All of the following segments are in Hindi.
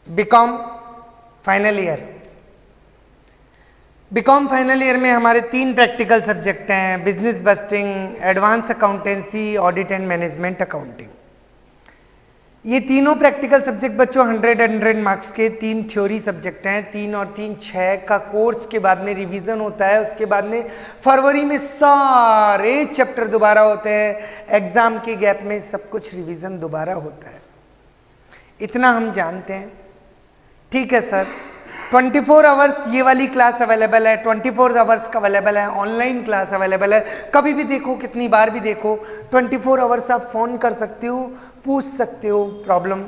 BCom final year. B Com final year में हमारे 3 प्रैक्टिकल सब्जेक्ट हैं, business busting, advance accountancy, audit and management accounting. ये तीनों प्रैक्टिकल सब्जेक्ट बच्चों 100 मार्क्स के 3 थ्योरी सब्जेक्ट हैं। 3 और 3 6 का कोर्स के बाद में रिवीजन होता है। उसके बाद में फरवरी में सारे चैप्टर दोबारा होते हैं। एग्जाम के गैप में सब कुछ रिवीजन दोबारा होता है, इतना हम जानते हैं। ठीक है सर, 24 आवर्स ये वाली क्लास अवेलेबल है, 24 आवर्स का अवेलेबल है, ऑनलाइन क्लास अवेलेबल है। कभी भी देखो, कितनी बार भी देखो, 24 आवर्स आप फ़ोन कर सकते हो, पूछ सकते हो प्रॉब्लम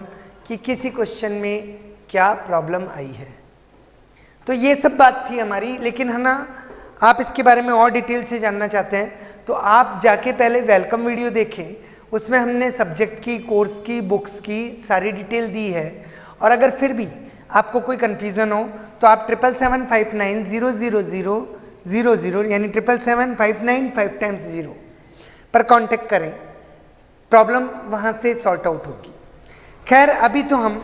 कि किसी क्वेश्चन में क्या प्रॉब्लम आई है। तो ये सब बात थी हमारी। लेकिन है ना, आप इसके बारे में और डिटेल से जानना चाहते हैं तो आप जाके पहले वेलकम वीडियो देखें, उसमें हमने सब्जेक्ट की, कोर्स की, बुक्स की सारी डिटेल दी है। और अगर फिर भी आपको कोई कन्फ्यूज़न हो तो आप 7775900000 यानी 777595 पर कांटेक्ट करें, प्रॉब्लम वहाँ से सॉर्ट आउट होगी। खैर, अभी तो हम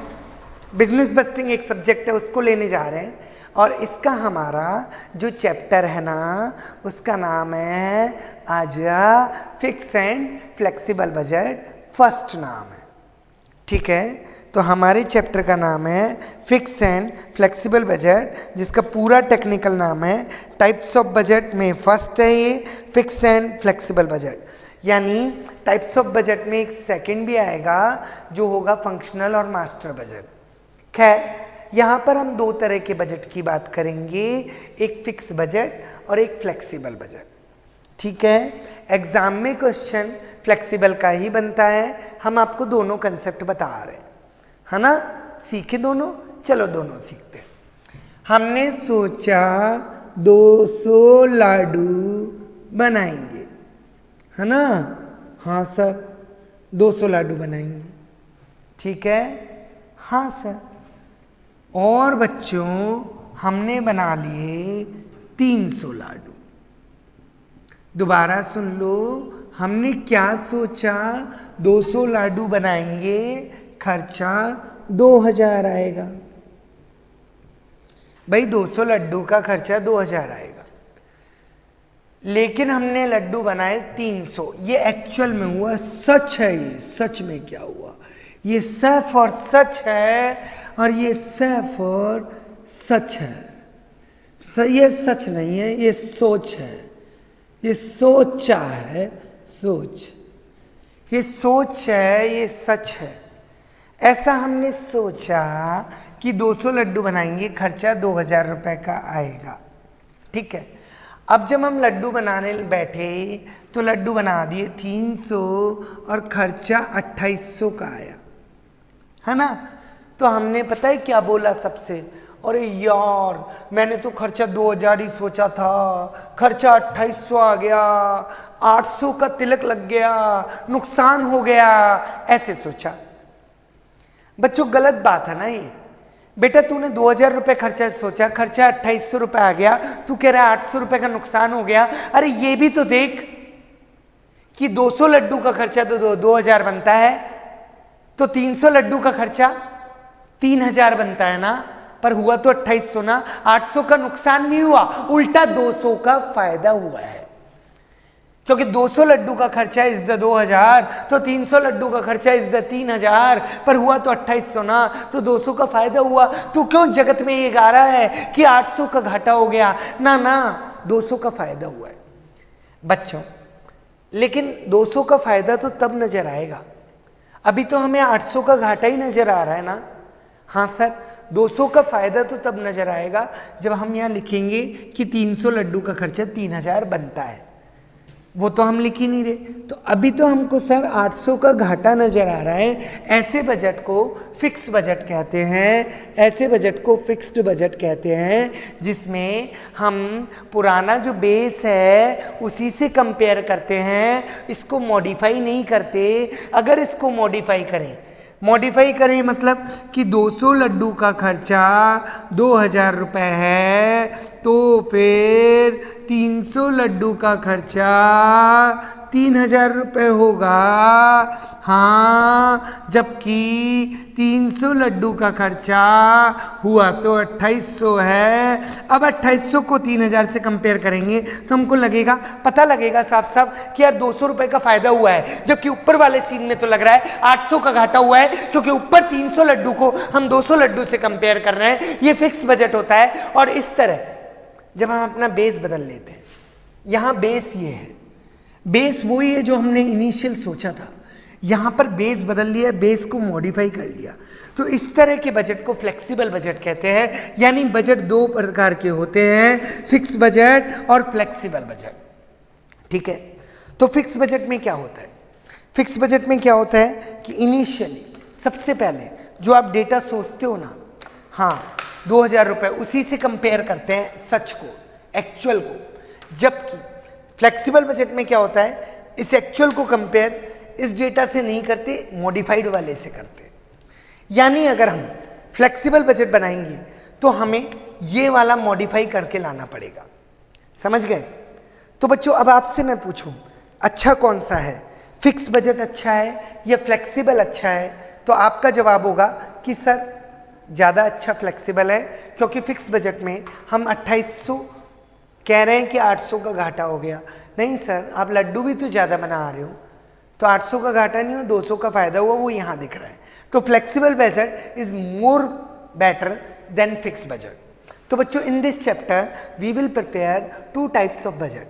बिजनेस बस्टिंग एक सब्जेक्ट है उसको लेने जा रहे हैं, और इसका हमारा जो चैप्टर है ना, उसका नाम है आजा fix and flexible budget, first नाम है। ठीक है, तो हमारे चैप्टर का नाम है फिक्स एंड फ्लेक्सिबल बजट, जिसका पूरा टेक्निकल नाम है टाइप्स ऑफ बजट में फर्स्ट है ये फिक्स एंड फ्लेक्सिबल बजट। यानी टाइप्स ऑफ बजट में एक सेकंड भी आएगा जो होगा फंक्शनल और मास्टर बजट। खैर, यहाँ पर हम 2 तरह के बजट की बात करेंगे, एक फिक्स बजट और एक फ्लेक्सिबल बजट। ठीक है, एग्जाम में क्वेश्चन फ्लेक्सिबल का ही बनता है। हम आपको दोनों कंसेप्ट बता रहे हैं, है ना। सीखे दोनों, चलो दोनों सीखते हैं। हमने सोचा 200 लाडू बनाएंगे, है ना। हाँ सर, 200 लाडू बनाएंगे। ठीक है, हाँ सर। और बच्चों, हमने बना लिए 300 लाडू। दोबारा सुन लो, हमने क्या सोचा, 200 लाडू बनाएंगे, खर्चा 2000 आएगा। भाई 200 लड्डू का खर्चा 2000 आएगा, लेकिन हमने लड्डू बनाए 300। ये एक्चुअल में हुआ, सच है ये। सच में क्या हुआ, ये सैफ और सच है, और ये सैफ और सच है। ये सच नहीं है, ये सोच है। ये सोचा है, सोच। ये सोच है, ये सच है। ऐसा हमने सोचा कि 200 लड्डू बनाएंगे, खर्चा 2000 रुपये का आएगा। ठीक है, अब जब हम लड्डू बनाने बैठे तो लड्डू बना दिए 300 और खर्चा 2800 का आया, है ना। तो हमने पता है क्या बोला सबसे, अरे यार मैंने तो खर्चा 2000 ही सोचा था, खर्चा 2800 आ गया, 800 का तिलक लग गया, नुकसान हो गया, ऐसे सोचा। बच्चों गलत बात है ना ये। बेटा तूने 2000 रुपये खर्चा सोचा, खर्चा 2800 रुपये आ गया, तू कह रहा है 800 रुपये का नुकसान हो गया। अरे ये भी तो देख कि 200 लड्डू का खर्चा तो 2000 बनता है, तो 300 लड्डू का खर्चा 3000 बनता है ना, पर हुआ तो 2800 ना। 800 का नुकसान नहीं हुआ, उल्टा 200 का फायदा हुआ है। क्योंकि 200 लड्डू का खर्चा इज द 2000, तो 300 लड्डू का खर्चा इज द 3000, पर हुआ तो 2800 ना, तो 200 का फायदा हुआ। तो क्यों जगत में ये गा रहा है कि 800 का घाटा हो गया, ना ना, 200 का फायदा हुआ है बच्चों। लेकिन 200 का फायदा तो तब नजर आएगा, अभी तो हमें 800 का घाटा ही नजर आ रहा है ना। हाँ सर, 200 का फायदा तो तब नजर आएगा जब हम यहाँ लिखेंगे कि 300 लड्डू का खर्चा 3000 बनता है। वो तो हम लिख ही नहीं रहे, तो अभी तो हमको सर 800 का घाटा नजर आ रहा है। ऐसे बजट को फिक्स बजट कहते हैं, ऐसे बजट को फिक्स्ड बजट कहते हैं, जिसमें हम पुराना जो बेस है उसी से कंपेयर करते हैं, इसको मॉडिफाई नहीं करते। अगर इसको मॉडिफाई करें मतलब कि 200 लड्डू का खर्चा 2000 रुपये है, तो फिर 300 लड्डू का खर्चा 3000 रुपये होगा। हाँ, जबकि 300 लड्डू का खर्चा हुआ तो 2800 है। अब 2800 को 3000 से कंपेयर करेंगे तो हमको लगेगा, पता लगेगा साफ साफ कि यार 200 रुपए का फायदा हुआ है, जबकि ऊपर वाले सीन में तो लग रहा है 800 का घाटा हुआ है, क्योंकि ऊपर 300 लड्डू को हम 200 लड्डू से कंपेयर कर रहे हैं। ये फिक्स बजट होता है। और इस तरह जब हम अपना बेस बदल लेते हैं, यहां बेस ये है, बेस वही है जो हमने इनिशियल सोचा था, यहां पर बेस बदल लिया, बेस को मॉडिफाई कर लिया। तो इस तरह के बजट को फ्लेक्सिबल बजट कहते हैं। यानी बजट दो प्रकार के होते हैं, फिक्स बजट और फ्लेक्सिबल बजट। ठीक है, तो फिक्स बजट में क्या होता है? फिक्स बजट में क्या होता है कि इनिशियली सबसे पहले जो आप डेटा सोचते हो ना, हाँ 2000 रुपए, उसी से कंपेयर करते हैं सच को, एक्चुअल को। जबकि फ्लेक्सिबल बजट में क्या होता है, इस एक्चुअल को कंपेयर इस डेटा से नहीं करते, मॉडिफाइड वाले से करते। यानी अगर हम फ्लेक्सिबल बजट बनाएंगे तो हमें ये वाला मॉडिफाई करके लाना पड़ेगा। समझ गए? तो बच्चों अब आपसे मैं पूछूं, अच्छा कौन सा है, फिक्स बजट अच्छा है या फ्लेक्सिबल अच्छा है? तो आपका जवाब होगा कि सर ज़्यादा अच्छा फ्लेक्सिबल है, क्योंकि फिक्स बजट में हम 2800 कह रहे हैं कि 800 का घाटा हो गया। नहीं सर, आप लड्डू भी तो ज़्यादा बना रहे हो, तो 800 का घाटा नहीं हो, 200 का फायदा हुआ, वो यहाँ दिख रहा है। तो flexible budget is more better than fix budget. तो बच्चों in this chapter we will prepare two types of budget,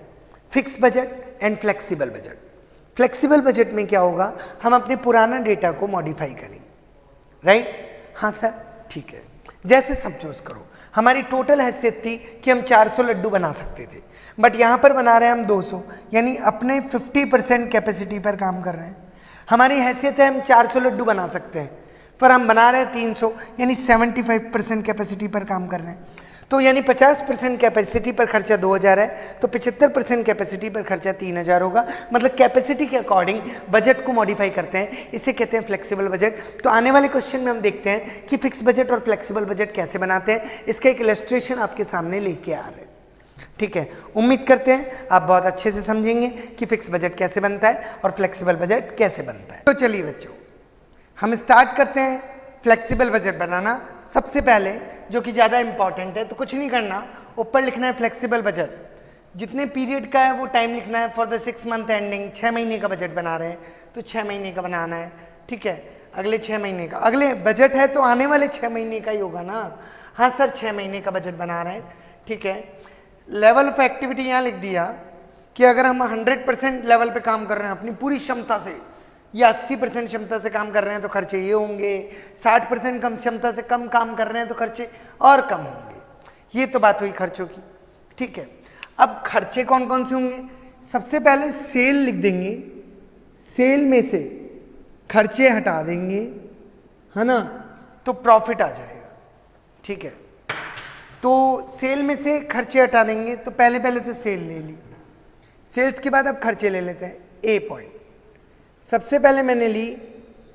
fix budget and flexible budget. Flexible budget में क्या होगा, हम अपने पुराना डेटा को मॉडिफाई करेंगे। राइट? हाँ सर, ठीक है। जैसे सपोज करो हमारी टोटल हैसियत थी कि हम 400 लड्डू बना सकते थे, बट यहाँ पर बना रहे हैं हम 200, यानी अपने 50% कैपेसिटी पर काम कर रहे हैं। हमारी हैसियत है हम 400 लड्डू बना सकते हैं, पर हम बना रहे हैं 300, यानी 75% कैपेसिटी पर काम कर रहे हैं। तो यानी 50% कैपेसिटी पर खर्चा 2000 है, तो 75% कैपेसिटी पर खर्चा 3000 होगा। मतलब कैपेसिटी के अकॉर्डिंग बजट को मॉडिफाई करते हैं, इसे कहते हैं फ्लेक्सिबल बजट। तो आने वाले क्वेश्चन में हम देखते हैं कि फिक्स बजट और फ्लेक्सिबल बजट कैसे बनाते हैं। इसका एक इलस्ट्रेशन आपके सामने लेके आ रहे हैं। ठीक है, उम्मीद करते हैं आप बहुत अच्छे से समझेंगे कि फिक्स बजट कैसे बनता है और फ्लेक्सिबल बजट कैसे बनता है। तो चलिए बच्चों हम स्टार्ट करते हैं फ्लेक्सिबल बजट बनाना। सबसे पहले जो कि ज़्यादा इंपॉर्टेंट है, तो कुछ नहीं करना, ऊपर लिखना है फ्लेक्सिबल बजट, जितने पीरियड का है वो टाइम लिखना है। फॉर द 6 मंथ एंडिंग, 6 महीने का बजट बना रहे हैं तो 6 महीने का बनाना है। ठीक है, अगले 6 महीने का, अगले बजट है तो आने वाले 6 महीने का ही होगा ना। हाँ सर 6 महीने का बजट बना रहे हैं। ठीक है, लेवल ऑफ एक्टिविटी यहाँ लिख दिया कि अगर हम 100% लेवल पे काम कर रहे हैं अपनी पूरी क्षमता से, या 80% क्षमता से काम कर रहे हैं तो खर्चे ये होंगे, 60% कम क्षमता से कम काम कर रहे हैं तो खर्चे और कम होंगे। ये तो बात हुई खर्चों की। ठीक है, अब खर्चे कौन कौन से होंगे? सबसे पहले सेल लिख देंगे, सेल में से खर्चे हटा देंगे, है ना, तो प्रॉफिट आ जाएगा। ठीक है, तो सेल में से खर्चे हटा देंगे, तो पहले तो सेल ले ली, सेल्स के बाद अब खर्चे ले लेते हैं। ए पॉइंट, सबसे पहले मैंने ली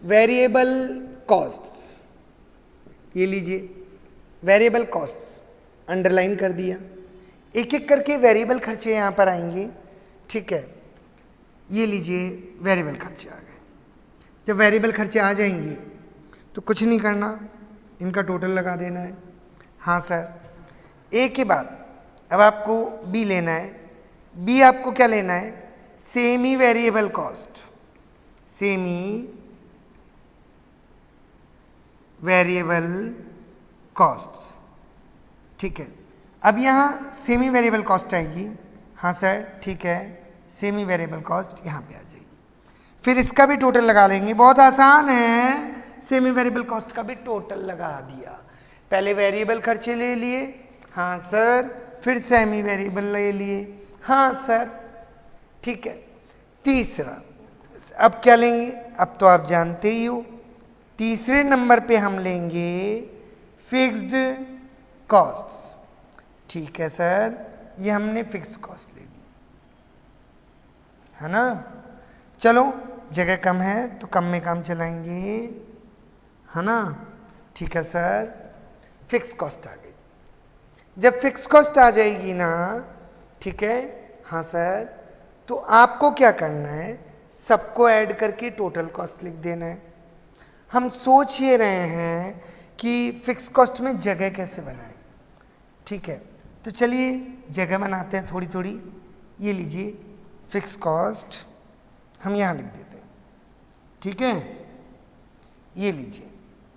वेरिएबल कॉस्ट्स, ये लीजिए वेरिएबल कॉस्ट्स, अंडरलाइन कर दिया। एक एक करके वेरिएबल खर्चे यहाँ पर आएंगे। ठीक है, ये लीजिए वेरिएबल खर्चे आ गए। जब वेरिएबल खर्चे आ जाएंगे तो कुछ नहीं करना, इनका टोटल लगा देना है। हाँ सर, ए के बाद अब आपको बी लेना है। बी आपको क्या लेना है? Semi variable cost, semi variable cost. ठीक है, अब यहाँ सेमी वेरिएबल कॉस्ट आएगी। हाँ सर ठीक है, सेमी वेरिएबल कॉस्ट यहाँ पे आ जाएगी। फिर इसका भी टोटल लगा लेंगे, बहुत आसान है। सेमी वेरिएबल कॉस्ट का भी टोटल लगा दिया। पहले वेरिएबल खर्चे ले लिए, हाँ सर, फिर सेमी वेरिएबल ले लिए, हाँ सर। ठीक है, तीसरा अब क्या लेंगे? अब तो आप जानते ही हो, तीसरे नंबर पे हम लेंगे फिक्स्ड कॉस्ट्स। ठीक है सर, ये हमने फिक्स्ड कॉस्ट ले ली, है ना। चलो जगह कम है तो कम में काम चलाएंगे, है ना। ठीक है सर, फिक्स कॉस्ट आ गई। जब फिक्स कॉस्ट आ जाएगी ना, ठीक है, हाँ सर, तो आपको क्या करना है? सबको ऐड करके टोटल कॉस्ट लिख देना है। हम सोच ये रहे हैं कि फिक्स कॉस्ट में जगह कैसे बनाएं। ठीक है, तो चलिए जगह बनाते हैं थोड़ी थोड़ी। ये लीजिए फिक्स कॉस्ट, हम यहाँ लिख देते हैं। ठीक है, ये लीजिए,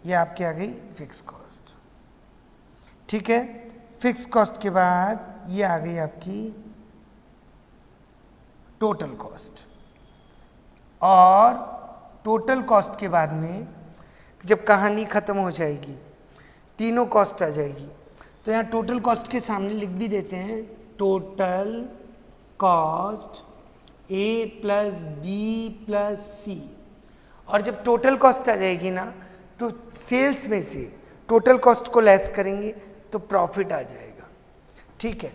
ये आपकी आ गई फिक्स कॉस्ट। ठीक है, फिक्स कॉस्ट के बाद ये आ गई आपकी टोटल कॉस्ट, और टोटल कॉस्ट के बाद में जब कहानी खत्म हो जाएगी तीनों कॉस्ट आ जाएगी, तो यहाँ टोटल कॉस्ट के सामने लिख भी देते हैं टोटल कॉस्ट ए प्लस बी प्लस सी। और जब टोटल कॉस्ट आ जाएगी ना, तो सेल्स में से टोटल कॉस्ट को लेस करेंगे तो प्रॉफिट आ जाएगा। ठीक है,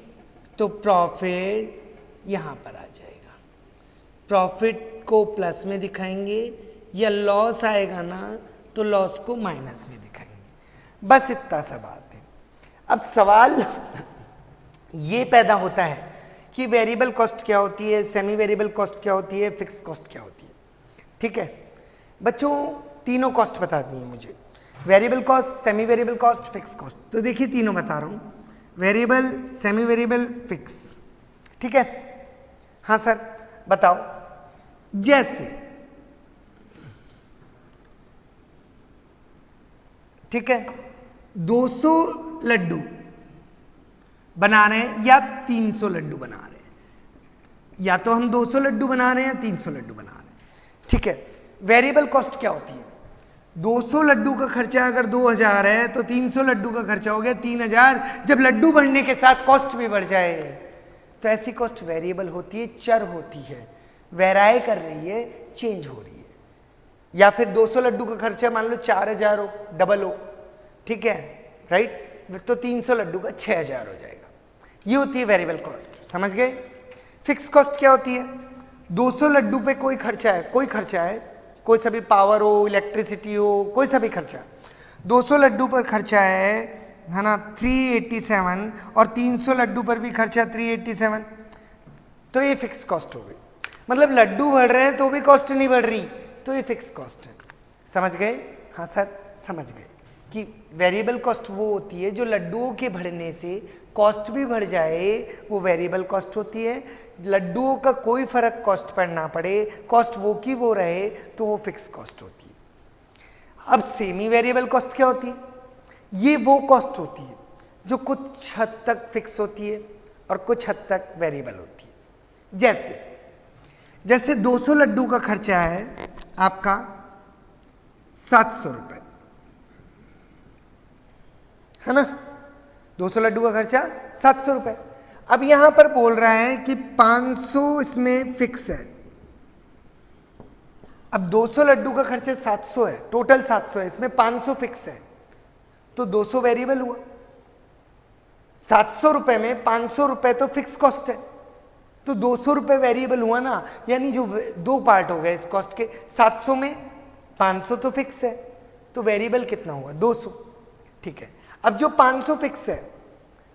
तो प्रॉफिट यहाँ पर आ जाएगा। प्रॉफिट को प्लस में दिखाएंगे, या लॉस आएगा ना तो लॉस को माइनस में दिखाएंगे। बस इतना सा बात है। अब सवाल ये पैदा होता है कि वेरिएबल कॉस्ट क्या होती है, सेमी वेरिएबल कॉस्ट क्या होती है, फिक्स कॉस्ट क्या होती है। ठीक है बच्चों, तीनों कॉस्ट बता दी है मुझे, variable cost, semi variable cost, fix cost. तो देखिए तीनों बता रहा हूँ, वेरिएबल, सेमी वेरिएबल, फिक्स। ठीक है, हाँ सर बताओ। जैसे ठीक है 200 लड्डू बना रहे हैं या 300 लड्डू बना रहे हैं, या तो हम 200 लड्डू बना रहे हैं या 300 लड्डू बना रहे हैं। ठीक है, वेरिएबल कॉस्ट क्या होती है? 200 लड्डू का खर्चा अगर 2000 है तो 300 लड्डू का खर्चा हो गया 3000। जब लड्डू बढ़ने के साथ कॉस्ट भी बढ़ जाए तो ऐसी कॉस्ट वेरिएबल होती है, चर होती है, वेराई कर रही है, चेंज हो रही है। या फिर 200 लड्डू का खर्चा मान लो 4000 हो, डबल हो, ठीक है राइट, तो 300 लड्डू का 6000 हो जाएगा। ये होती है वेरिएबल कॉस्ट, समझ गए। फिक्स कॉस्ट क्या होती है? 200 लड्डू पे कोई खर्चा है, कोई सा भी पावर हो, इलेक्ट्रिसिटी हो, कोई सा भी खर्चा, 200 लड्डू पर खर्चा है ना 387, और 300 लड्डू पर भी खर्चा 387, तो ये फिक्स कॉस्ट हो गई। मतलब लड्डू बढ़ रहे हैं तो भी कॉस्ट नहीं बढ़ रही, तो ये फिक्स कॉस्ट है। समझ गए? हाँ सर समझ गए कि वेरिएबल कॉस्ट वो होती है जो लड्डुओं के बढ़ने से कॉस्ट भी बढ़ जाए, वो वेरिएबल कॉस्ट होती है। लड्डुओं का कोई फर्क कॉस्ट पर ना पड़े, कॉस्ट वो की वो रहे, तो वो फिक्स कॉस्ट होती है। अब सेमी वेरिएबल कॉस्ट क्या होती है? ये वो कॉस्ट होती है जो कुछ हद तक फिक्स होती है और कुछ हद तक वेरिएबल होती है। जैसे 200 लड्डू का खर्चा है आपका 700 रुपये, है ना, 200 लड्डू का खर्चा 700 रुपये। अब यहां पर बोल रहा है कि 500 इसमें फिक्स है। अब 200 लड्डू का खर्चा 700 है, टोटल 700 है, इसमें 500 फिक्स है, तो 200 वेरिएबल हुआ। 700 रुपए में 500 रुपए तो फिक्स कॉस्ट है, तो 200 रुपए वेरिएबल हुआ ना, यानी जो दो पार्ट हो गए इस कॉस्ट के, 700 में 500 तो फिक्स है, तो वेरिएबल कितना हुआ? 200। ठीक है, अब जो 500 फिक्स है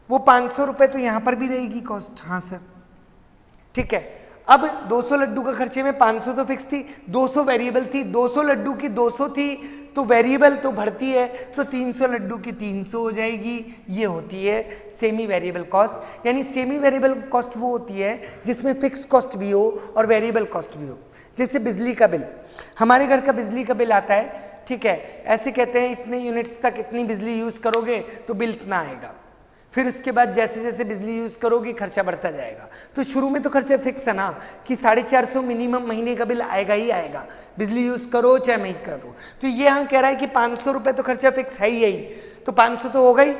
वो 500 रुपए तो यहां पर भी रहेगी कॉस्ट। हाँ सर ठीक है। अब 200 लड्डू का खर्चे में 500 तो फिक्स थी, 200 वेरिएबल थी, 200 लड्डू की 200 थी, तो वेरिएबल तो बढ़ती है, तो 300 लड्डू की 300 हो जाएगी। ये होती है सेमी वेरिएबल कॉस्ट। यानी सेमी वेरिएबल कॉस्ट वो होती है जिसमें फिक्स कॉस्ट भी हो और वेरिएबल कॉस्ट भी हो। जैसे बिजली का बिल, हमारे घर का बिजली का बिल आता है, ठीक है, ऐसे कहते हैं इतने यूनिट्स तक इतनी बिजली यूज करोगे तो बिल इतना आएगा, फिर उसके बाद जैसे जैसे बिजली यूज करोगे खर्चा बढ़ता जाएगा। तो शुरू में तो खर्चा फिक्स है ना कि 450 मिनिमम महीने का बिल आएगा ही आएगा, बिजली यूज करो चाहे नहीं करो। तो ये यहाँ कह रहा है कि 500 रुपये तो खर्चा फिक्स है ही, तो 500 तो हो गई,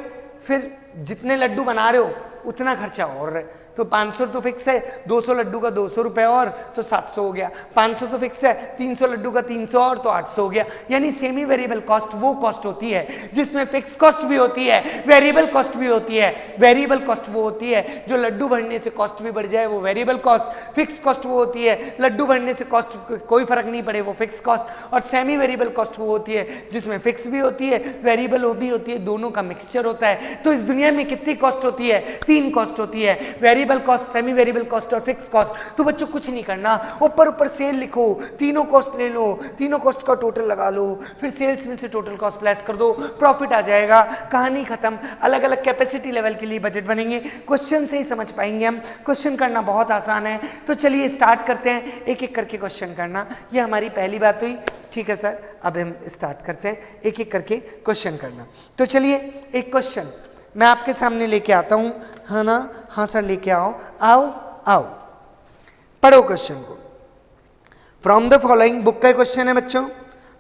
फिर जितने लड्डू बना रहे हो उतना खर्चा और, तो 500 तो फिक्स है, 200 लड्डू का 200 रुपये और, तो 700 हो गया। 500 तो फिक्स है, 300 लड्डू का 300 और, तो 800 हो गया। यानी सेमी वेरिएबल कॉस्ट वो कॉस्ट होती है जिसमें फिक्स कॉस्ट भी होती है, वेरिएबल कॉस्ट भी होती है। वेरिएबल कॉस्ट वो होती है जो लड्डू बढ़ने से कॉस्ट भी बढ़ जाए, वो वेरिएबल कॉस्ट। फिक्स कॉस्ट वो होती है लड्डू बढ़ने से कॉस्ट कोई फर्क नहीं पड़े, वो फिक्स कॉस्ट। और सेमी वेरिएबल कॉस्ट वो होती है जिसमें फिक्स भी होती है, वेरिएबल भी होती है, दोनों का मिक्सचर होता है। तो इस दुनिया में कितनी कॉस्ट होती है? 3 कॉस्ट होती है, variable variable cost, semi variable cost और फिक्स कॉस्ट। तो बच्चों कुछ नहीं करना, ऊपर ऊपर सेल लिखो, तीनों कॉस्ट ले लो, तीनों कॉस्ट का टोटल लगा लो, फिर सेल्स में से टोटल कॉस्ट लेस कर दो, प्रॉफिट आ जाएगा, कहानी खत्म। अलग अलग कैपेसिटी लेवल के लिए बजट बनेंगे, क्वेश्चन से ही समझ पाएंगे हम। क्वेश्चन करना बहुत आसान है। तो चलिए स्टार्ट करते हैं, एक एक करके क्वेश्चन करना। ये हमारी पहली बात हुई, ठीक है सर। अब हम स्टार्ट करते हैं एक एक करके क्वेश्चन करना। तो चलिए एक क्वेश्चन मैं आपके सामने लेके आता हूं, है ना? हाँ सर लेके आओ, आओ आओ, पढ़ो क्वेश्चन को। फ्रॉम द फॉलोइंग, बुक का क्वेश्चन है बच्चों।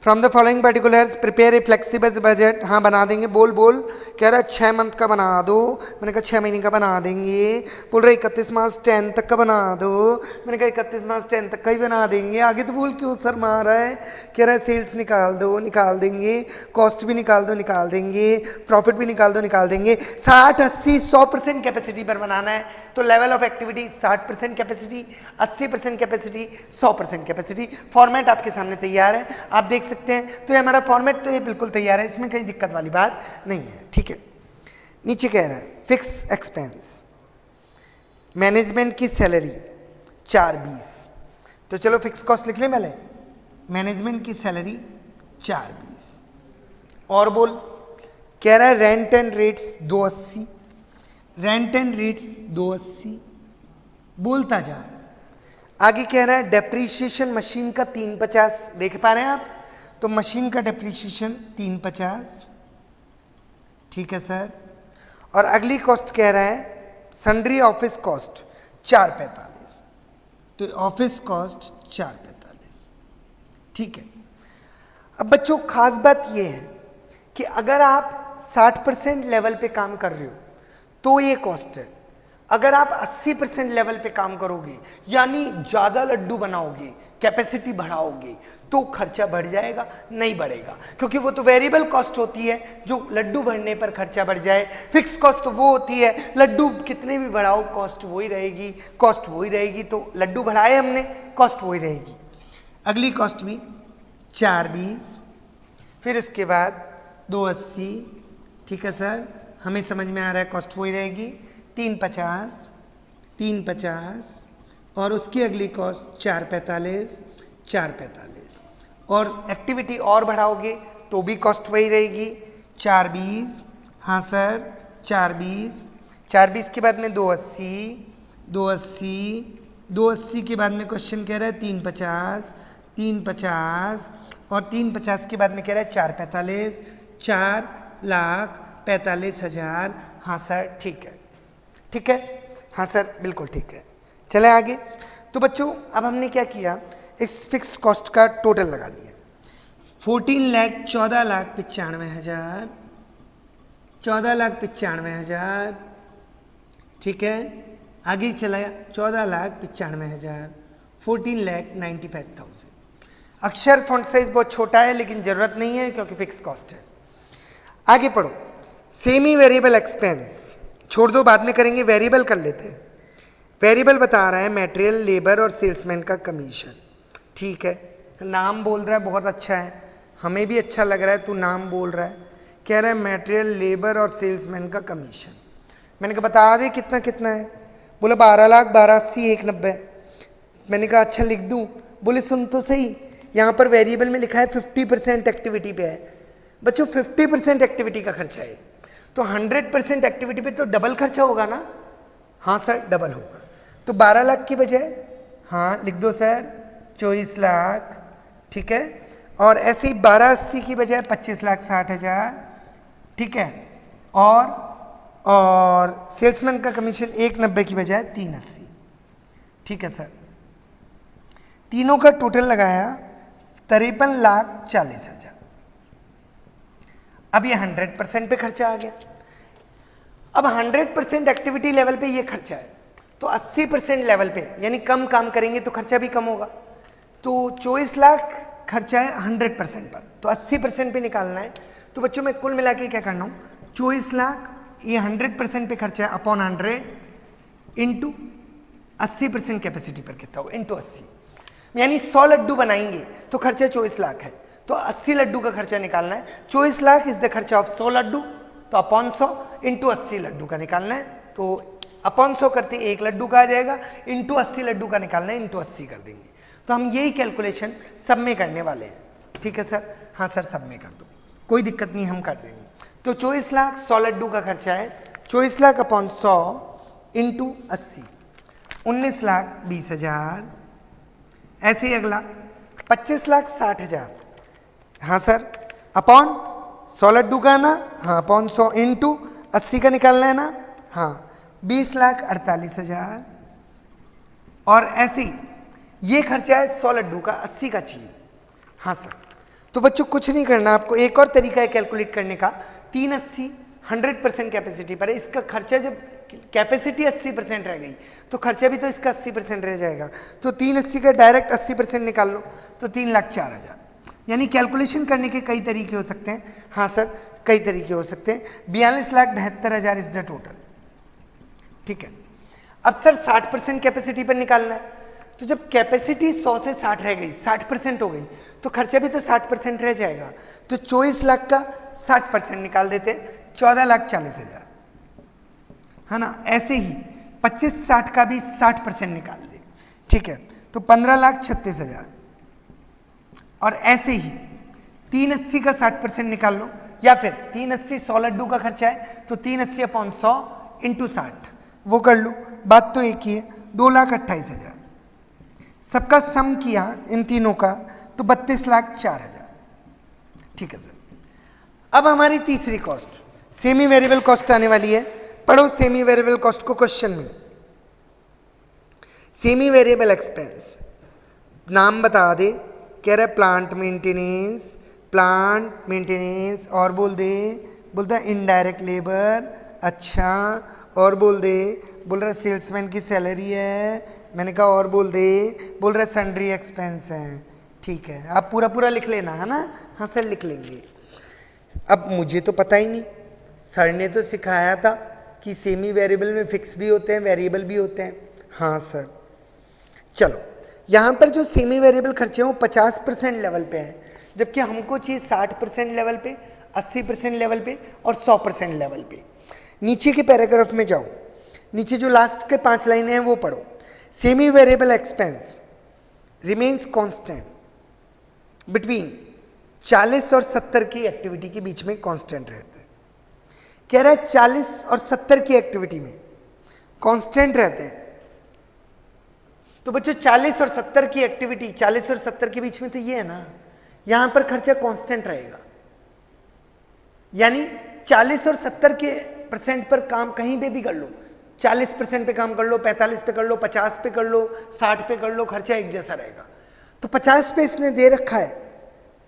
From the following particulars prepare a flexible budget. हाँ बना देंगे, बोल बोल। कह रहा है 6 मंथ का बना दो, मैंने कहा 6 महीने का बना देंगे। बोल रहे 31 मार्च 10 तक का बना दो, मैंने कहा 31 मार्च 10 तक का ही बना देंगे। आगे तो बोल क्यों सर मार रहा है? कह रहा है सेल्स निकाल दो, निकाल देंगे, कॉस्ट भी निकाल दो, निकाल देंगे, प्रॉफिट भी निकाल दो, निकाल देंगे। 60, 80, 100% कैपेसिटी पर बनाना है। तो level of activity 60% capacity, 80% capacity, 100% capacity. Format आपके सामने तैयार है, आप देख सकते हैं। तो ये हमारा फॉर्मेट तो ये बिल्कुल तैयार है, इसमें कहीं दिक्कत वाली बात नहीं है, ठीक है। नीचे कह रहा है फिक्स एक्सपेंस, मैनेजमेंट की सैलरी 420। तो चलो फिक्स कॉस्ट लिख लें पहले, मैनेजमेंट की सैलरी 420। और बोल, कह रहा है rent and rates 280, rent and rates 280, बोलता जा। आगे कह रहा है डेप्रीशिएशन मशीन का 350, देख पा रहे हैं आप? तो मशीन का डेप्रीशिएशन 350, ठीक है सर। और अगली कॉस्ट कह रहा है सन्ड्री ऑफिस कॉस्ट 445। तो ऑफिस कॉस्ट 445, ठीक है। अब बच्चों खास बात यह है कि अगर आप 60% लेवल पे काम कर रहे हो तो ये कॉस्ट है। अगर आप 80% लेवल पे काम करोगे, यानी ज्यादा लड्डू बनाओगे, कैपेसिटी बढ़ाओगे, तो खर्चा बढ़ जाएगा, नहीं बढ़ेगा, क्योंकि वो तो वेरिएबल कॉस्ट होती है जो लड्डू बढ़ने पर खर्चा बढ़ जाए। फिक्स कॉस्ट तो वो होती है लड्डू कितने भी बढ़ाओ कॉस्ट वही रहेगी, कॉस्ट वही रहेगी। तो लड्डू बढ़ाए हमने, कॉस्ट वही रहेगी। अगली कॉस्ट भी 420, फिर उसके बाद 280, ठीक है सर, हमें समझ में आ रहा है कॉस्ट वही रहेगी। 350, 350, और उसकी अगली कॉस्ट 445, 445। और एक्टिविटी और बढ़ाओगे तो भी कॉस्ट वही रहेगी, 420। हाँ सर 420, 420 के बाद में 280, 280, 280 के बाद में क्वेश्चन कह रहा है 350, 350, और 350 के बाद में कह रहा है 445, 4,45,000। हाँ सर ठीक है, ठीक है, हाँ सर बिल्कुल ठीक है। चलें आगे। तो बच्चों अब हमने क्या किया, इस फिक्स कॉस्ट का टोटल लगा लिया, 14,95,000, 14,95,000, ठीक है। आगे चला 14,95,000, 14,95,000। अक्षर फॉन्ट साइज बहुत छोटा है लेकिन जरूरत नहीं है क्योंकि फिक्स कॉस्ट है। आगे पढ़ो, सेमी वेरिएबल एक्सपेंस छोड़ दो, बाद में करेंगे, वेरिएबल कर लेते हैं। वेरिएबल बता रहा है मटेरियल, लेबर और सेल्समैन का कमीशन, ठीक है। नाम बोल रहा है बहुत अच्छा है, हमें भी अच्छा लग रहा है, तू नाम बोल रहा है। कह रहा है मटेरियल, लेबर और सेल्समैन का कमीशन। मैंने कहा बता दे कितना कितना है। बोला 12,82,190। मैंने कहा अच्छा लिख दूं? बोले सुन तो सही, यहाँ पर वेरिएबल में लिखा है 50% एक्टिविटी पे है। बच्चों 50% एक्टिविटी का खर्चा है, तो 100% एक्टिविटी पे तो डबल खर्चा होगा ना? हाँ सर डबल होगा। तो 12 लाख की बजाय हाँ लिख दो सर 24 लाख, ठीक है। और ऐसे ही 1280 की बजाय 25,60,000, ठीक है। और सेल्समैन का कमीशन 190 की बजाय 380, ठीक है सर। तीनों का टोटल लगाया 53,40,000। अब ये 100% पे खर्चा आ गया। अब 100% एक्टिविटी लेवल पे ये खर्चा है, तो 80% लेवल पे यानी कम काम करेंगे तो खर्चा भी कम होगा। तो 24 लाख खर्चा है 100% पर, तो 80% पे निकालना है। तो बच्चों में कुल मिला के क्या करना हूँ, 24 लाख ये 100% पे खर्चा है अपॉन 100 इंटू 80% कैपेसिटी पर कितना होगा इंटू 80, यानी 100 लड्डू बनाएंगे तो खर्चा 24 लाख है, तो 80 लड्डू का खर्चा निकालना है। 24 लाख इज द खर्चा ऑफ 100 लड्डू, तो अपॉन 100 इंटू 80 लड्डू का निकालना है। तो अपॉन 100 करते 1 लड्डू का आ जाएगा, इंटू 80 लड्डू का निकालना है, इंटू 80 कर देंगे। तो हम यही कैलकुलेशन सब में करने वाले हैं। ठीक है सर? हाँ सर, सब में कर दो, कोई दिक्कत नहीं, हम कर देंगे। तो 24 लाख 100 लड्डू का खर्चा है, 24 लाख अपॉन 100 इंटू 80, 19 लाख 20,000। ऐसे ही अगला 25 लाख 60,000। हाँ सर, अपॉन 100 लड्डू का ना, हाँ अपॉन 100 इंटू 80 का निकालना है ना, हाँ 20 लाख 48,000। और ऐसे ही ये खर्चा है 100 लड्डू का, 80 का चाहिए। हाँ सर, तो बच्चों कुछ नहीं करना आपको, एक और तरीका है कैलकुलेट करने का। 380 100% कैपेसिटी पर है, इसका खर्चा जब कैपेसिटी 80% रह गई तो खर्चा भी तो इसका 80% रह जाएगा। तो 380 का डायरेक्ट 80% निकाल लो, तो 3,04,000। यानी कैलकुलेशन करने के कई तरीके हो सकते हैं। हाँ सर, कई तरीके हो सकते हैं। 42,72,000 इज द टोटल। ठीक है, अब सर 60% कैपेसिटी पर निकालना है, तो जब कैपेसिटी 100 से 60 रह गई, 60% हो गई, तो खर्चा भी तो 60% रह जाएगा। तो 24 लाख का 60% निकाल देते, 14,40,000, है ना। ऐसे ही 25-60 का भी 60% निकाल दे। ठीक है, तो 15,36,000। और ऐसे ही 380 का 60% निकाल लो, या फिर 380 100 लड्डू का खर्चा है, तो 380 अपॉन 100 इंटू 60 वो कर लो। बात तो एक ही है, 2,28,000। सबका सम किया इन तीनों का तो 32,04,000। ठीक है सर, अब हमारी तीसरी कॉस्ट सेमी वेरिएबल कॉस्ट आने वाली है। पढ़ो सेमी वेरिएबल कॉस्ट को क्वेश्चन में। सेमी वेरिएबल एक्सपेंस, नाम बता दे, कह रहा है प्लांट मेंटेनेंस, और बोलता है इनडायरेक्ट लेबर। अच्छा, और बोल रहा है सेल्समैन की सैलरी है। मैंने कहा और बोल रहा है सन्ड्री एक्सपेंस है। ठीक है, आप पूरा पूरा लिख लेना, है ना। हाँ सर, लिख लेंगे। अब मुझे तो पता ही नहीं, सर ने तो सिखाया था कि सेमी वेरिएबल में फिक्स भी होते हैं, वेरिएबल भी होते हैं। हाँ सर, चलो यहाँ पर जो सेमी वेरिएबल खर्चे हैं वो 50% लेवल पे हैं, जबकि हमको चाहिए 60% लेवल पे, 80% लेवल पे और 100% लेवल पे। नीचे के पैराग्राफ में जाओ, नीचे जो लास्ट के 5 लाइनें हैं वो पढ़ो। Semi variable expense remains constant between 40 और 70 की एक्टिविटी के बीच में कांस्टेंट रहते हैं। कह रहा है 40 और 70 की एक्टिविटी में कांस्टेंट रहते हैं। तो बच्चों 40 और 70 की एक्टिविटी, 40 और 70 के बीच में तो ये है ना, यहां पर खर्चा कांस्टेंट रहेगा। यानी 40 और 70 के % पर काम कहीं पे भी कर लो, 40% पे काम कर लो, 45 पे कर लो, 50 पे कर लो, 60 पे कर लो, खर्चा एक जैसा रहेगा। तो 50 पे इसने दे रखा है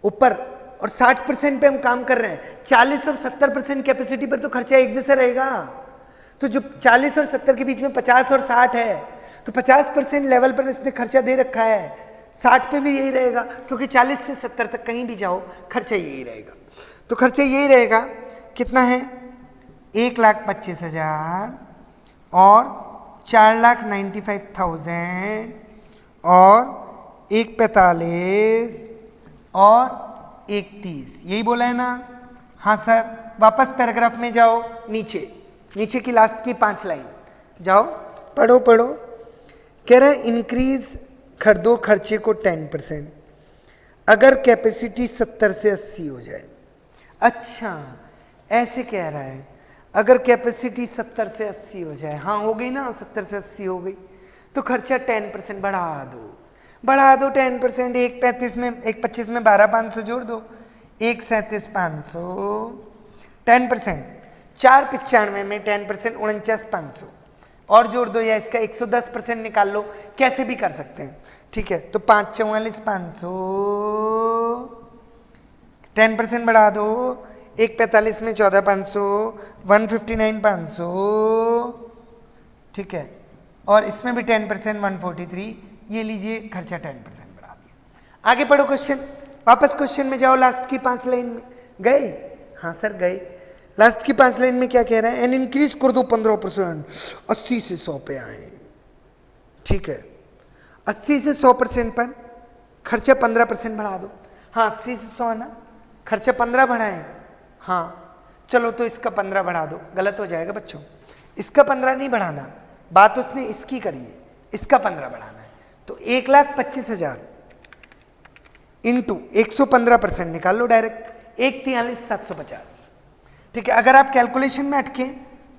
ऊपर, और 60% पे हम काम कर रहे हैं, 40 और 70% कैपेसिटी पर तो खर्चा एक जैसा रहेगा। तो जो 40 और 70 के बीच में 50 और 60 है, तो 50% लेवल पर इसने खर्चा दे रखा है, 60 पे भी यही रहेगा, क्योंकि 40 से 70 तक कहीं भी जाओ खर्चा यही रहेगा। तो खर्चा यही रहेगा, कितना है, 1,25,000 और 4,95,000 और 1,45 और 1,30, यही बोला है ना। हाँ सर, वापस पैराग्राफ में जाओ, नीचे की लास्ट की 5 लाइन जाओ, पढ़ो। कह रहा है इंक्रीज कर दो खर्चे को 10% अगर कैपेसिटी 70 से 80 हो जाए। अच्छा, ऐसे कह रहा है, अगर कैपेसिटी 70 से 80 हो जाए, हाँ हो गई ना, 70 से 80 हो गई, तो खर्चा 10% बढ़ा दो 10%। 1,35 में 1,25 में 12,500 जोड़ दो, 1,37,500 10%, 4,95 में 10% 49,500 और जोड़ दो, या इसका 110% निकाल लो, कैसे भी कर सकते हैं। ठीक है, तो 5,44,500 10% बढ़ा दो, 1,45 में 14,500 159,500। ठीक है, और इसमें भी 10% 143। ये लीजिए, खर्चा 10% बढ़ा दिया। आगे पढ़ो क्वेश्चन, वापस क्वेश्चन में जाओ, लास्ट की 5 लाइन में गए। हाँ सर गए। लास्ट की 5 लाइन में क्या कह रहा है, एन इंक्रीज कर दो 15%, 80 से 100 पे आए। ठीक है, 80 से 100% पर खर्चा 15% बढ़ा दो। हाँ 80 से 100 है ना, खर्चा 15 बढ़ाएं। हाँ चलो, तो इसका 15 बढ़ा दो, गलत हो जाएगा बच्चों, इसका 15 नहीं बढ़ाना, बात उसने इसकी करी है, इसका 15 बढ़ाना है। तो 1,25,000 इंटू 115% निकाल लो डायरेक्ट, 1,43,750। ठीक है, अगर आप कैलकुलेशन में अटके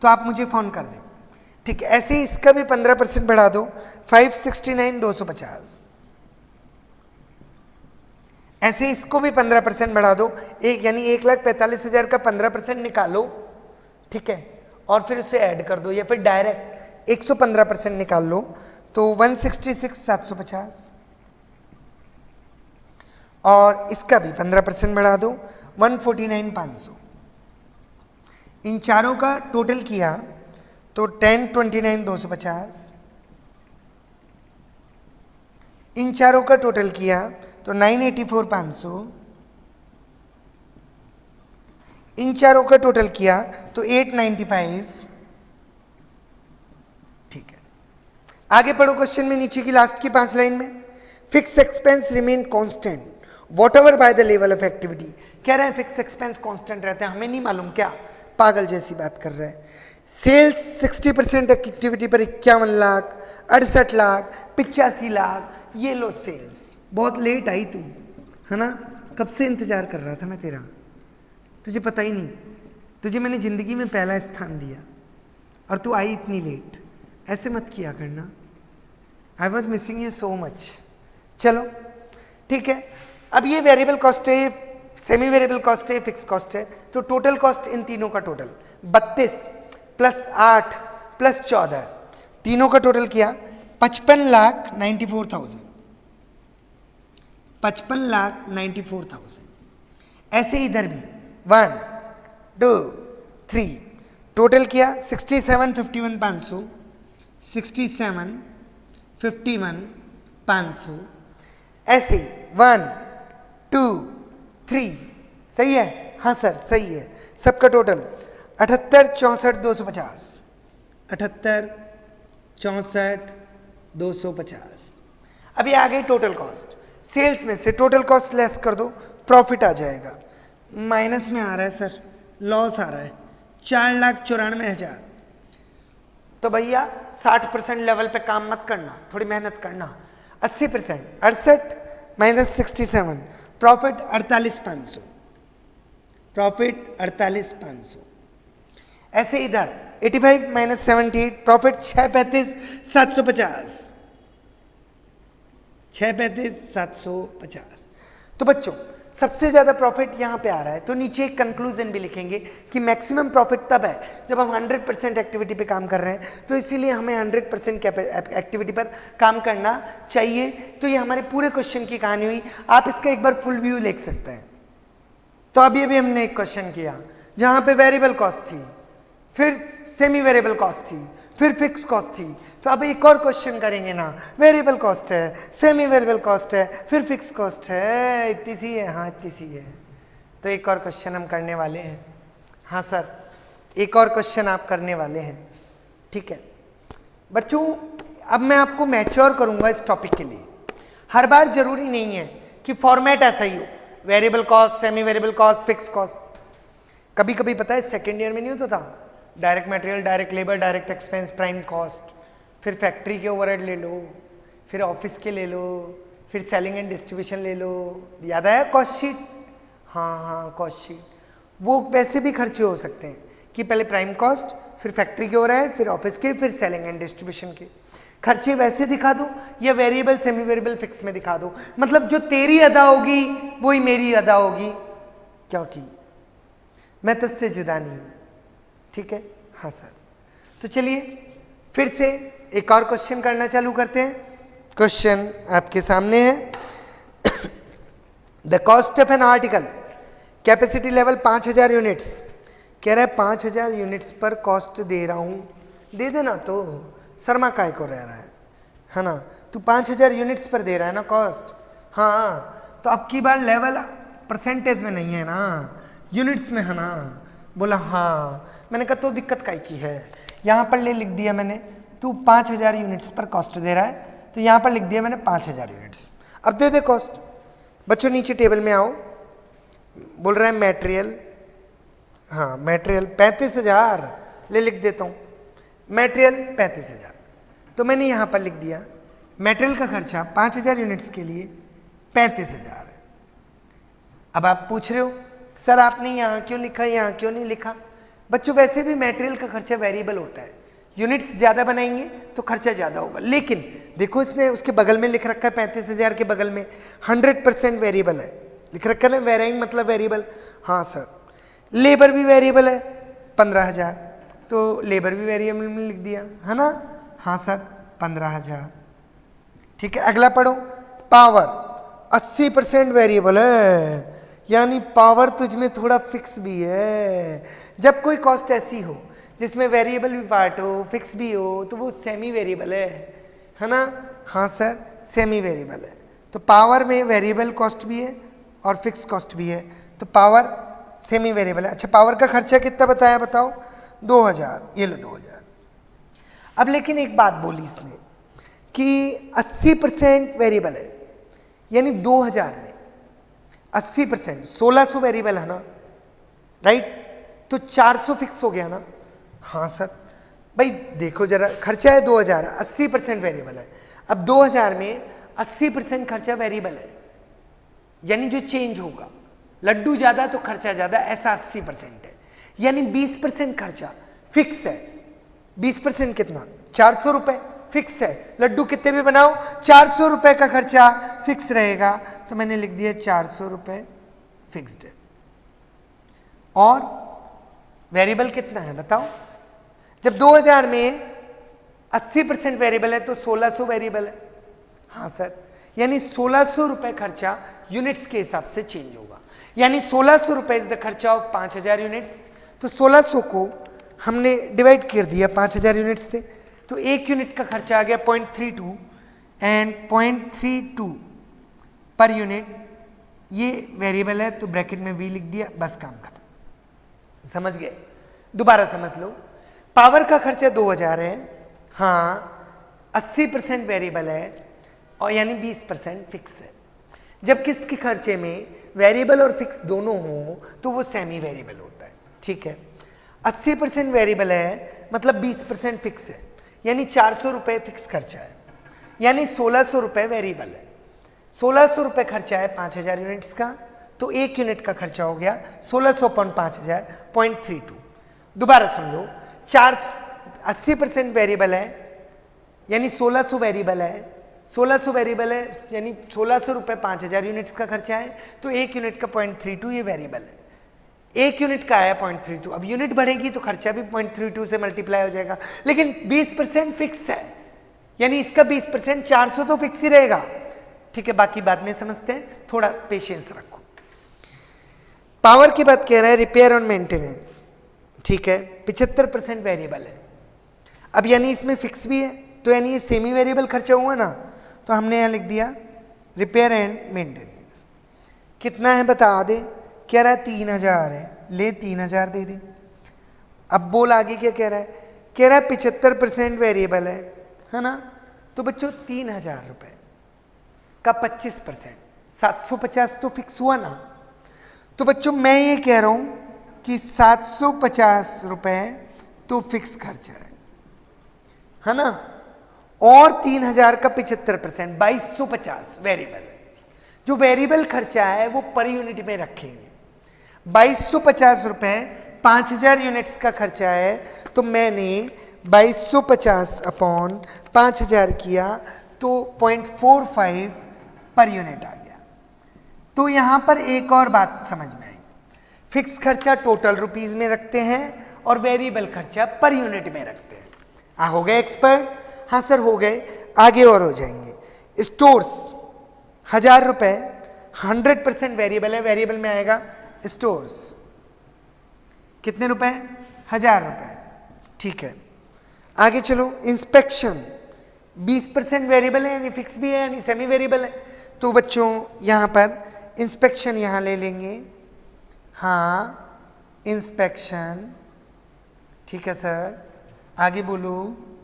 तो आप मुझे फोन कर दें। ठीक है, ऐसे ही इसका भी 15% बढ़ा दो, 569,250। ऐसे इसको भी 15% बढ़ा दो, एक यानी 1,45,000 का 15% निकालो। ठीक है, और फिर उसे ऐड कर दो, या फिर डायरेक्ट 115% निकाल लो, तो 166,750। और इसका भी 15% बढ़ा दो, 149,500। इन चारों का टोटल किया तो 1029,250। इन चारों का टोटल किया तो 984,500। इन चारों का टोटल किया तो 895। ठीक है, आगे पढ़ो क्वेश्चन में, नीचे की लास्ट की 5 लाइन में। Fix expense remain constant what ever by the level of activity. कह रहे हैं फिक्स एक्सपेंस कांस्टेंट रहते हैं, हमें नहीं मालूम क्या, पागल जैसी बात कर रहे हैं। सेल्स 60% एक्टिविटी पर 51 लाख, 68 लाख, 85 लाख, ये लो सेल्स। बहुत लेट आई तू, है ना, कब से इंतजार कर रहा था मैं तेरा, तुझे पता ही नहीं, तुझे मैंने जिंदगी में पहला स्थान दिया और तू आई इतनी लेट। ऐसे मत किया करना, I was missing you so much. चलो ठीक है, अब ये वेरिएबल कॉस्ट है, सेमी वेरिएबल कॉस्ट है, फिक्स कॉस्ट है। तो टोटल कॉस्ट इन तीनों का टोटल 32 प्लस 8 प्लस 14, तीनों का टोटल किया 55,94,000। 55,94,000। ऐसे इधर भी 1 2 3 टोटल किया 67,51,500। 67,51,500। ऐसे ही 1 2 3, सही है, हाँ सर सही है, सबका टोटल 78,64,250। 78,64,250। अभी आ गई टोटल कॉस्ट। सेल्स में से टोटल कॉस्ट लेस कर दो, प्रॉफिट आ जाएगा। माइनस में आ रहा है सर, लॉस आ रहा है 4,94,000। तो भैया 60% लेवल पे काम मत करना, थोड़ी मेहनत करना। 80%, 68 माइनस 67, प्रॉफिट 48,500। प्रॉफिट 48,500। ऐसे इधर 85 माइनस 78, प्रॉफिट 635,750। 635,750। तो बच्चों सबसे ज्यादा प्रॉफिट यहां पे आ रहा है, तो नीचे एक कंक्लूजन भी लिखेंगे कि मैक्सिमम प्रॉफिट तब है जब हम 100% एक्टिविटी पे काम कर रहे हैं, तो इसीलिए हमें 100% एक्टिविटी पर काम करना चाहिए। तो ये हमारे पूरे क्वेश्चन की कहानी हुई। आप इसका एक बार फुल व्यू लिख सकते हैं। तो अभी अभी हमने एक क्वेश्चन किया जहां पे वेरिएबल कॉस्ट थी, फिर सेमी वेरिएबल कॉस्ट थी, फिर फिक्स कॉस्ट थी। तो अब एक और क्वेश्चन करेंगे ना, वेरिएबल कॉस्ट है, सेमी वेरिएबल कॉस्ट है, फिर फिक्स कॉस्ट है, इतनी सी है, हाँ इतनी सी है। तो एक और क्वेश्चन हम करने वाले हैं। हाँ सर, एक और क्वेश्चन आप करने वाले हैं। ठीक है बच्चों, अब मैं आपको मैच्योर करूंगा इस टॉपिक के लिए। हर बार जरूरी नहीं है कि फॉर्मेट ऐसा ही हो, variable cost, semi variable cost, fix cost. कभी कभी पता है सेकेंड ईयर में नहीं होता था, direct material, direct labour, direct expense, prime cost, फिर फैक्ट्री के ओवरहेड ले लो, फिर ऑफिस के ले लो, फिर सेलिंग एंड डिस्ट्रीब्यूशन ले लो। याद आया कॉस्ट शीट? हाँ हाँ कॉस्ट शीट। वो वैसे भी खर्चे हो सकते हैं कि पहले प्राइम कॉस्ट, फिर फैक्ट्री के ओवरहेड, फिर ऑफिस के, फिर सेलिंग एंड डिस्ट्रीब्यूशन के खर्चे वैसे दिखा दो, या वेरिएबल, सेमी वेरिएबल, फिक्स में दिखा दो। मतलब जो तेरी अदा होगी वही मेरी अदा होगी, क्योंकि मैं तो उससे जुदा नहीं हूं। ठीक है, हाँ सर। तो चलिए फिर से एक और क्वेश्चन करना चालू करते हैं। क्वेश्चन आपके सामने है। The cost of an article, capacity level 5,000 units. कह रहा है 5,000 यूनिट्स पर कॉस्ट दे रहा हूं, दे देना। तो शर्मा काय को रह रहा है ना, तू 5,000 यूनिट्स पर दे रहा है ना कॉस्ट। हाँ, तो अब की बार लेवल परसेंटेज में नहीं है ना, यूनिट्स में है ना। बोला हाँ। मैंने कहा तो दिक्कत काय की है, यहाँ पर लिख दिया मैंने, तू 5,000 यूनिट्स पर कॉस्ट दे रहा है, तो यहाँ पर लिख दिया मैंने 5,000 यूनिट्स। अब दे दे कॉस्ट। बच्चों नीचे टेबल में आओ। बोल रहा है मटेरियल, हाँ मटेरियल 35,000 ले लिख देता हूँ। मटेरियल 35,000, तो मैंने यहाँ पर लिख दिया मटेरियल का खर्चा 5,000 यूनिट्स के लिए 35,000 है। अब आप पूछ रहे हो सर आपने यहाँ क्यों लिखा, यहाँ क्यों नहीं लिखा? बच्चों वैसे भी मटेरियल का खर्चा वेरिएबल होता है, यूनिट्स ज़्यादा बनाएंगे तो खर्चा ज़्यादा होगा, लेकिन देखो इसने उसके बगल में लिख रखा है 35,000 के बगल में 100% वेरिएबल है, लिख रखा है ना, वेराइंग मतलब वेरिएबल। हाँ सर, लेबर भी वेरिएबल है 15,000, तो लेबर भी वेरिएबल में लिख दिया है ना। हाँ सर 15,000, ठीक है। अगला पढ़ो, पावर 80% वेरिएबल है, यानी पावर तुझ में थोड़ा फिक्स भी है। जब कोई कॉस्ट ऐसी हो जिसमें वेरिएबल भी पार्ट हो फिक्स भी हो तो वो सेमी वेरिएबल है ना। हाँ सर सेमी वेरिएबल है, तो पावर में वेरिएबल कॉस्ट भी है और फिक्स कॉस्ट भी है, तो पावर सेमी वेरिएबल है। अच्छा पावर का खर्चा कितना बताया बताओ? 2,000, ये लो 2,000। अब लेकिन एक बात बोली इसने कि 80% वेरिएबल है, यानी 2,000 में 80% 1,600 वेरिएबल है ना, राइट, तो 400 फिक्स हो गया ना। हाँ सर, भाई देखो जरा, खर्चा है 2,000, 80% वेरिएबल है। अब 2,000 में 80% खर्चा वेरिएबल है, यानी जो चेंज होगा, लड्डू ज्यादा तो खर्चा ज्यादा, ऐसा 80% है, यानी 20% खर्चा फिक्स है। 20% कितना? 400 रुपए फिक्स है, लड्डू कितने भी बनाओ 400 रुपए का खर्चा फिक्स रहेगा, तो मैंने लिख दिया 400 रुपए फिक्स्ड है। और वेरिएबल कितना है बताओ? जब 2,000 में 80% वेरिएबल है तो 1,600 वेरिएबल है। हाँ सर, यानी 1,600 रुपए खर्चा यूनिट्स के हिसाब से चेंज होगा, यानी 1,600 रुपए इज द खर्चा ऑफ 5,000 यूनिट्स। तो 1,600 को हमने डिवाइड कर दिया, 5,000 यूनिट्स थे, तो एक यूनिट का खर्चा आ गया 0.32 एंड 0.32 पर यूनिट, ये वेरिएबल है तो ब्रैकेट में वी लिख दिया, बस काम खत्म। समझ गए? दोबारा समझ लो, पावर का खर्चा 2,000 है, हाँ 80% वेरिएबल है और यानी 20% फिक्स है। जब किसके खर्चे में वेरिएबल और फिक्स दोनों हो तो वो सेमी वेरिएबल होता है, ठीक है। 80% वेरिएबल है मतलब 20% फिक्स है, यानी 400 रुपये फिक्स खर्चा है, यानी 1,600 रुपये वेरिएबल है। 1,600 रुपये खर्चा है 5,000 यूनिट्स का, तो एक यूनिट का खर्चा हो गया 1,600 अपॉन 5,000 0.32। दोबारा सुन लो, 80% वेरिएबल है यानी 1,600 वेरिएबल है, 1,600 वेरिएबल है यानी 1,600 रुपये 5,000 यूनिट्स का खर्चा है, तो एक यूनिट का 0.32 ये वेरिएबल है। एक यूनिट का आया 0.32, अब यूनिट बढ़ेगी तो खर्चा भी 0.32 से मल्टीप्लाई हो जाएगा, लेकिन 20% फिक्स है, यानी इसका 20% 400 तो फिक्स ही रहेगा, ठीक है। बाकी बाद में समझते हैं, थोड़ा पेशेंस रखो। पावर की बात कह रहा है रिपेयर और मेंटेनेंस, ठीक है, 75% वेरिएबल है। अब यानी इसमें फिक्स भी है, तो यानी ये सेमी वेरिएबल खर्चा हुआ ना, तो हमने यहाँ लिख दिया रिपेयर एंड मेंटेनेंस। कितना है बता दे? कह रहा है 3,000 है, ले 3,000 दे दे। अब बोल आगे क्या कह रहा है? कह रहा है 75% वेरिएबल है ना, तो बच्चों 3,000 रुपये का 25% 750 तो फिक्स हुआ ना। तो बच्चों मैं ये कह रहा हूं कि 750 रुपये तो फिक्स खर्चा है ना, और 3,000 का 75% 2,250 वेरिएबल है। जो वेरिएबल खर्चा है वो पर यूनिट में रखेंगे। 2,250 रुपये 5,000 यूनिट्स का खर्चा है, तो मैंने 2,250 अपॉन 5,000 किया तो 0.45 पर यूनिट आ गया। तो यहां पर एक और बात समझ में आई, फिक्स खर्चा टोटल रुपीज में रखते हैं और वेरिएबल खर्चा पर यूनिट में रखते हैं। हो गए एक्सपर्ट? हाँ सर हो गए, आगे और हो जाएंगे। स्टोर्स 1,000 रुपये 100% वेरिएबल है, वेरिएबल में आएगा स्टोर्स कितने रुपए? 1,000 रुपये, ठीक है। आगे चलो, इंस्पेक्शन 20% वेरिएबल है यानी फिक्स भी है यानी सेमी वेरिएबल है, तो बच्चों यहाँ पर इंस्पेक्शन यहाँ ले लेंगे, हाँ इंस्पेक्शन, ठीक है सर। आगे बोलो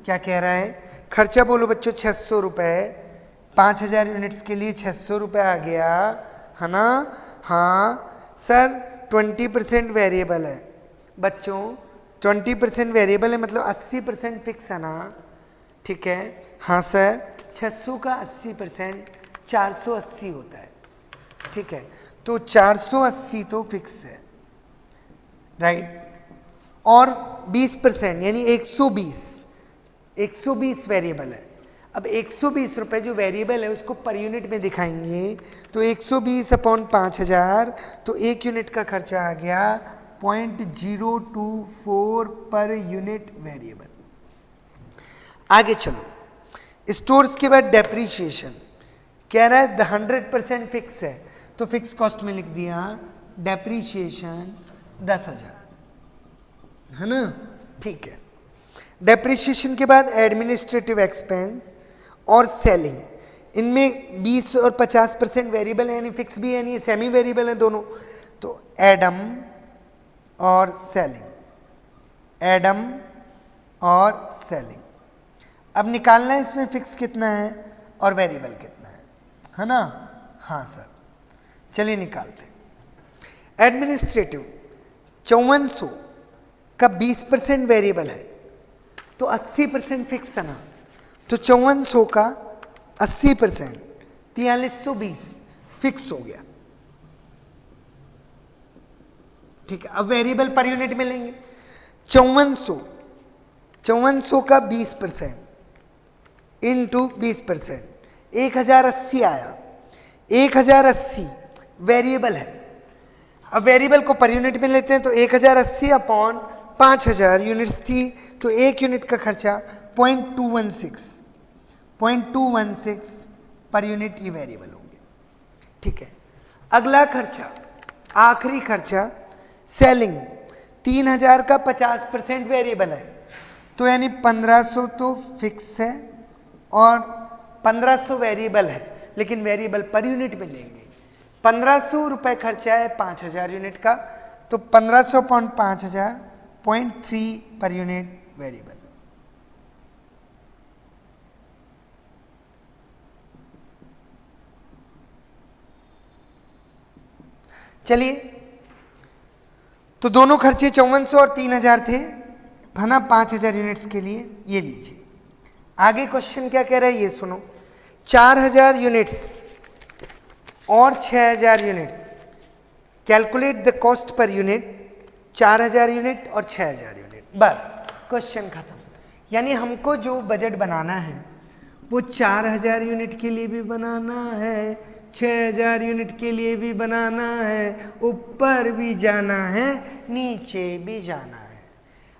क्या कह रहा है? खर्चा बोलो बच्चों 600 रुपये, 5,000 यूनिट्स के लिए 600 रुपये आ गया है ना। हाँ सर 20% वेरिएबल है बच्चों, 20% वेरिएबल है, मतलब 80% फिक्स है ना, ठीक है। हाँ सर, 600 का 80% 480 होता है, ठीक है। तो 480 तो फिक्स है, राइट। और 20% यानी 120 वेरिएबल है। अब 120 रुपए जो वेरिएबल है उसको पर यूनिट में दिखाएंगे, तो 120 अपॉन 5000, तो एक यूनिट का खर्चा आ गया 0.024 पर यूनिट वेरिएबल। आगे चलो, स्टोर्स के बाद डेप्रीशिएशन कह रहा है 100% फिक्स है, तो फिक्स कॉस्ट में लिख दिया डेप्रीशिएशन 10,000, है ना, ठीक है। डेप्रीशिएशन के बाद एडमिनिस्ट्रेटिव एक्सपेंस और सेलिंग, इनमें 20 और 50% वेरिएबल है, यानी फिक्स भी है, यानी सेमी वेरिएबल है दोनों। तो एडम और सेलिंग, एडम और सेलिंग। अब निकालना है इसमें फिक्स कितना है और वेरिएबल कितना है ना। हाँ सर, चलिए निकालते हैं। एडमिनिस्ट्रेटिव 5400 का 20% वेरिएबल है, तो 80% फिक्स है ना, तो 5400 का 80% 4320 फिक्स हो गया, ठीक है। अब वेरिएबल पर यूनिट में लेंगे। 5400 का 20% इंटू 20%, 1080 आया। 1080 वेरिएबल है। अब वेरिएबल को पर यूनिट में लेते हैं, तो 1080 अपॉन 5000 यूनिट्स थी, तो एक यूनिट का खर्चा 0.216 पर यूनिट ये वेरिएबल होंगे, ठीक है। अगला खर्चा, आखिरी खर्चा सेलिंग, 3000 का 50% वेरिएबल है, तो यानी 1500 तो फिक्स है और 1500 वेरिएबल है, लेकिन वेरिएबल पर यूनिट में लेंगे। 1500 रुपए खर्चा है 5000 यूनिट का, तो 1500 अपॉन 5000 0.3 पर यूनिट वेरिएबल। चलिए, तो दोनों खर्चे 5400 और 3000 थे, है ना, 5000 यूनिट्स के लिए। ये लीजिए, आगे क्वेश्चन क्या कह रहा है ये सुनो। 4000 यूनिट्स और 6000 units, calculate the cost per unit. 4000 unit और 6000 यूनिट, बस क्वेश्चन खत्म। यानी हमको जो बजट बनाना है वो 4000 यूनिट के लिए भी बनाना है, 6000 यूनिट के लिए भी बनाना है, ऊपर भी जाना है, नीचे भी जाना है।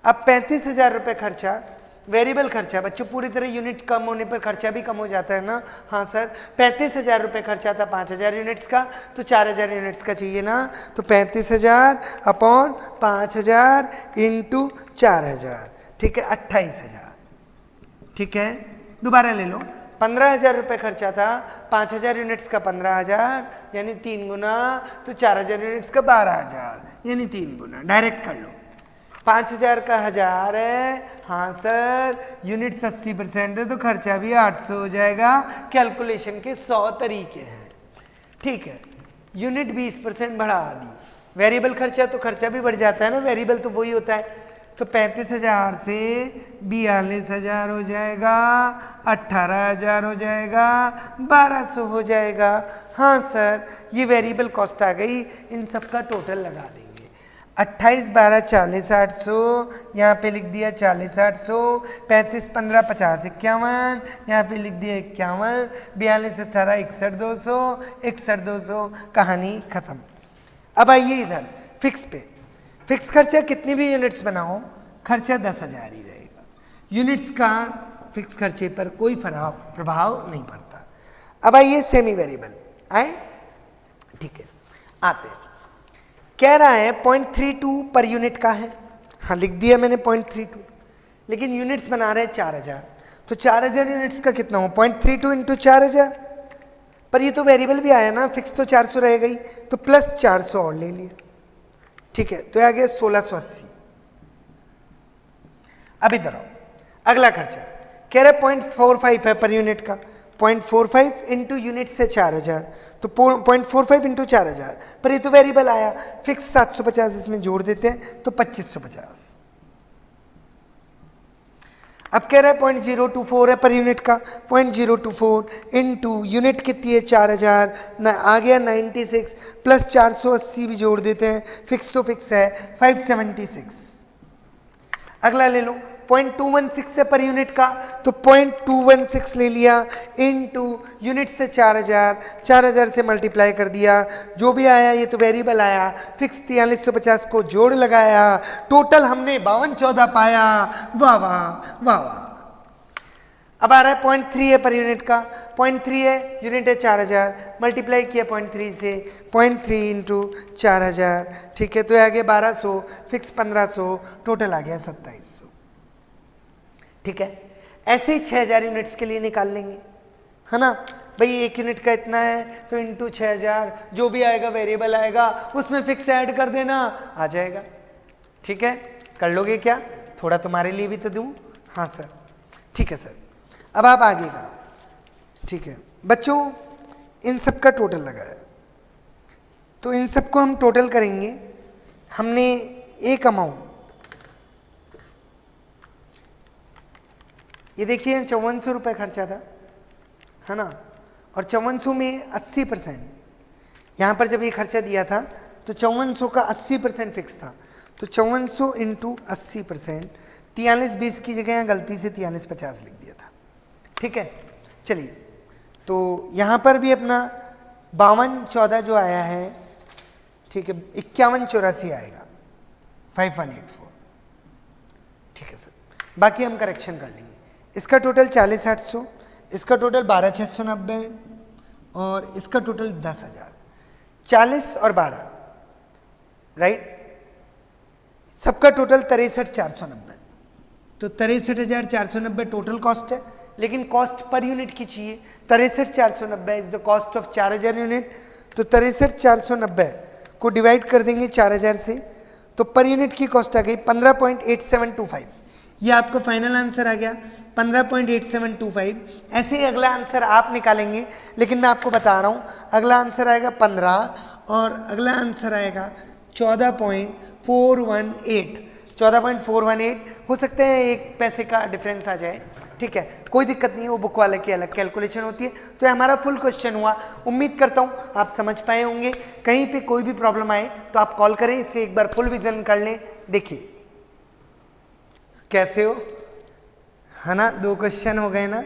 अब 35,000 रुपये खर्चा, वेरिएबल खर्चा, बच्चों पूरी तरह यूनिट कम होने पर खर्चा भी कम हो जाता है ना। हाँ सर, 35,000 रुपये खर्चा था 5000 यूनिट्स का, तो 4000 यूनिट्स का चाहिए ना, तो 35,000 अपॉन 5000 इंटू 4000, ठीक है, 28,000, ठीक है। दोबारा ले लो, 15,000 रुपये खर्चा था, 5000 यूनिट्स का 15,000 यानी 3 गुना, तो 4000 यूनिट्स का 12,000 यानी 3 गुना। डायरेक्ट कर लो, 5000 का 1000 है, हाँ सर, यूनिट्स 80% है, तो खर्चा भी 800 हो जाएगा। कैलकुलेशन के 100 तरीके हैं, ठीक है। यूनिट 20% बढ़ा दी, वेरिएबल खर्चा तो खर्चा भी बढ़ जाता है ना, वेरिएबल तो वही होता है। तो 35,000 से 42,000 हो जाएगा, 18,000 हो जाएगा, 1200 हो जाएगा। हाँ सर, ये वेरिएबल कॉस्ट आ गई, इन सब का टोटल लगा देंगे। 28 12 40 800, यहाँ पे लिख दिया 40 800, 35 15 50 51, यहाँ पे लिख दिया 51, 42 18 61 200, 61 200, कहानी खत्म। अब आइए इधर फिक्स पे। फिक्स खर्चा कितनी भी यूनिट्स बनाओ, खर्चा 10,000 ही रहेगा। यूनिट्स का फिक्स खर्चे पर कोई प्रभाव नहीं पड़ता। अब आइए सेमी वेरिएबल, आए, ठीक है, आते हैं। कह रहा है 0.32 पर यूनिट का है, हाँ लिख दिया मैंने 0.32, लेकिन यूनिट्स बना रहे हैं 4000, तो 4000 यूनिट्स का कितना हो, 0.32 इंटू 4000, पर ये तो वेरिएबल भी आया ना, फिक्स तो 400 रह गई, तो प्लस 400 और ले लिया, ठीक है, तो आ गया 1680। अब इधर आओ, अगला खर्चा कह रहा है 0.45 है पर यूनिट का, 0.45 इंटू यूनिट से 4000, तो 0.45 इंटू 4000, पर ये तो वेरिएबल आया, फिक्स 750 इसमें जोड़ देते हैं, तो 2550। अब कह रहा है 0.024 है पर यूनिट का, 0.024 इनटू यूनिट कितनी है 4000 ना आ गया 96 प्लस 480 भी जोड़ देते हैं, फिक्स तो फिक्स है 576। अगला ले लो 0.216 है पर यूनिट का, तो 0.216 ले लिया इनटू यूनिट से 4000 से मल्टीप्लाई कर दिया, जो भी आया ये तो वेरिएबल आया, फिक्स 4350 को जोड़ लगाया, टोटल हमने 5214 पाया। वाह वाह वाह वाह। अब आ रहा है 0.3 है पर यूनिट का, 0.3 है, यूनिट है 4000, मल्टीप्लाई किया 0.3 से, 0.3 इंटू 4000, ठीक है, तो आ गया 1200, फिक्स 1500, टोटल आ गया 2700। ठीक है, ऐसे ही 6000 यूनिट्स के लिए निकाल लेंगे, है ना भाई, एक यूनिट का इतना है तो इंटू 6000, जो भी आएगा वेरिएबल आएगा उसमें फिक्स ऐड कर देना, आ जाएगा। ठीक है, कर लोगे क्या? थोड़ा तुम्हारे लिए भी तो दूं। हाँ सर, ठीक है सर। अब आप आगे करो। ठीक है बच्चों, इन सब का टोटल लगाया, तो इन सबको हम टोटल करेंगे। हमने एक अमाउंट, ये देखिए 5400 रुपये खर्चा था, है ना, और 5400 में 80%, यहाँ पर जब ये खर्चा दिया था तो 5400 का 80% फिक्स था, तो 5400 इंटू 80%, 4320 की जगह यहाँ गलती से 4350 लिख दिया था। ठीक है, चलिए, तो यहाँ पर भी अपना 5214 जो आया है, ठीक है, 5184 आएगा 5184। ठीक है सर, बाकी हम करेक्शन कर लेंगे। इसका टोटल 40800, इसका टोटल 12690 और इसका टोटल 10000, 40 और 12, राइट, सबका टोटल 63490, तो 63490 टोटल कॉस्ट है, लेकिन कॉस्ट पर यूनिट की चाहिए। 63490 is the cost of 4000 unit, तो 63490 को डिवाइड कर देंगे 4000 से, तो पर यूनिट की कॉस्ट आ गई 15.8725। ये आपका फाइनल आंसर आ गया 15.8725। ऐसे ही अगला आंसर आप निकालेंगे, लेकिन मैं आपको बता रहा हूँ अगला आंसर आएगा 15 और अगला आंसर आएगा 14.418। 14.418 हो सकता है 1 पैसे का डिफरेंस आ जाए, ठीक है, कोई दिक्कत नहीं है, वो बुक वाले की अलग कैलकुलेशन होती है। तो हमारा फुल क्वेश्चन हुआ, उम्मीद करता हूँ आप समझ पाए होंगे। कहीं पे कोई भी प्रॉब्लम आए तो आप कॉल करें, इसे एक बार फुल विजन कर लें। देखिए कैसे हो, है ना, 2 क्वेश्चन हो गए ना।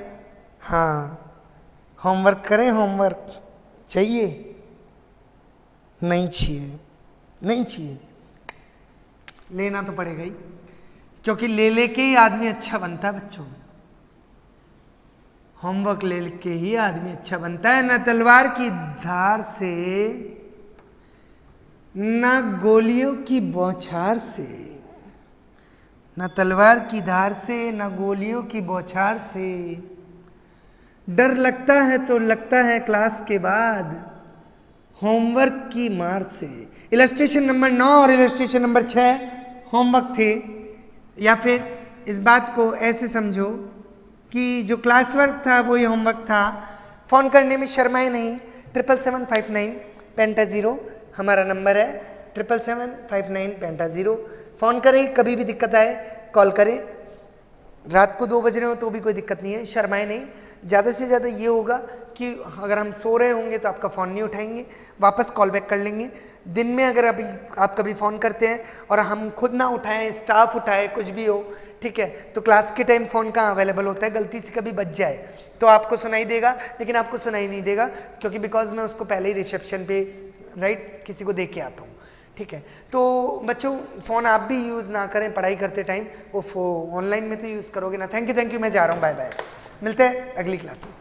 हाँ, होमवर्क करें, होमवर्क चाहिए? नहीं चाहिए, नहीं चाहिए, लेना तो पड़ेगा ही, क्योंकि ले लेके ही आदमी अच्छा बनता है बच्चों। होमवर्क ले के ही आदमी अच्छा बनता है। न तलवार की धार से, न गोलियों की बौछार से, न तलवार की धार से, न गोलियों की बौछार से, डर लगता है तो लगता है क्लास के बाद, होमवर्क की मार से। इलस्ट्रेशन नंबर 9 और इलस्ट्रेशन नंबर 6 होमवर्क थे, या फिर इस बात को ऐसे समझो कि जो क्लास वर्क था वही होमवर्क था। फ़ोन करने में शर्माए नहीं, 77759 पेंटा 0 हमारा नंबर है, 77759 पेंटा 0। फ़ोन करें, कभी भी दिक्कत आए कॉल करें, रात को 2 बज रहे हो तो भी कोई दिक्कत नहीं है, शर्माए नहीं। ज़्यादा से ज़्यादा ये होगा कि अगर हम सो रहे होंगे तो आपका फ़ोन नहीं उठाएंगे, वापस कॉल बैक कर लेंगे। दिन में अगर अभी आप कभी फ़ोन करते हैं और हम खुद ना उठाएं, स्टाफ उठाए, कुछ भी हो, ठीक है, तो क्लास के टाइम फ़ोन कहाँ अवेलेबल होता है, गलती से कभी बच जाए तो आपको सुनाई देगा, लेकिन आपको सुनाई नहीं देगा, क्योंकि बिकॉज मैं उसको पहले ही रिसेप्शन पे, राइट, किसी को दे के आता हूँ। ठीक है, तो बच्चों फ़ोन आप भी यूज़ ना करें पढ़ाई करते टाइम, वो ऑनलाइन में तो यूज़ करोगे ना। थैंक यू, मैं जा रहा हूँ, बाय बाय, मिलते हैं अगली क्लास में।